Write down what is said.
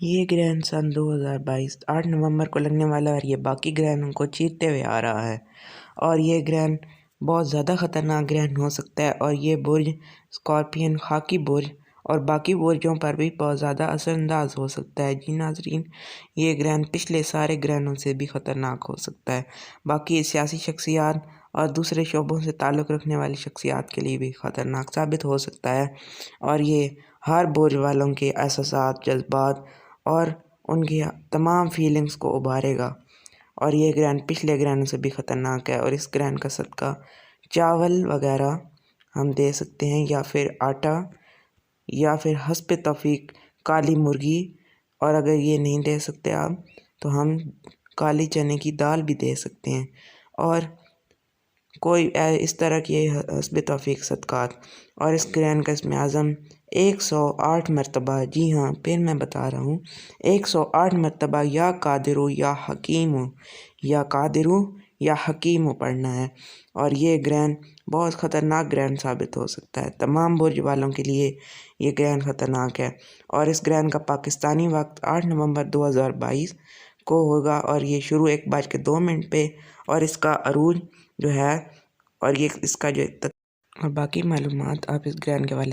یہ گرہن سن 2022 8 نومبر کو لگنے والا ہے اور یہ باقی گرہنوں کو چیرتے ہوئے آ رہا ہے اور یہ گرہن بہت زیادہ خطرناک گرہن ہو سکتا ہے اور یہ برج اسکارپین، خاکی برج اور باقی برجوں پر بھی بہت زیادہ اثر انداز ہو سکتا ہے۔ جی ناظرین، یہ گرہن پچھلے سارے گرہنوں سے بھی خطرناک ہو سکتا ہے۔ باقی سیاسی شخصیات اور دوسرے شعبوں سے تعلق رکھنے والی شخصیات کے لیے بھی خطرناک ثابت ہو سکتا ہے اور یہ ہر برج والوں کے احساسات، جذبات اور ان کی تمام فیلنگز کو ابھارے گا اور یہ گرہن پچھلے گرہنوں سے بھی خطرناک ہے اور اس گرہن کا صدقہ چاول وغیرہ ہم دے سکتے ہیں یا پھر آٹا یا پھر حسب توفیق کالی مرغی، اور اگر یہ نہیں دے سکتے آپ تو ہم کالی چنے کی دال بھی دے سکتے ہیں اور کوئی اس طرح کی حسب توفیق صدقات۔ اور اس گرہن کا اسم اعظم 108 مرتبہ، جی ہاں پھر میں بتا رہا ہوں، 108 مرتبہ یا قادرو یا حکیمو، یا قادرو یا حکیمو پڑھنا ہے اور یہ گرہن بہت خطرناک گرہن ثابت ہو سکتا ہے۔ تمام برج والوں کے لیے یہ گرہن خطرناک ہے اور اس گرہن کا پاکستانی وقت 8 نومبر 2022 کو ہوگا اور یہ شروع 1:02 پہ اور اس کا عروج جو ہے اور یہ اس کا جو اور باقی معلومات آپ اس گرہن کے حوالے سے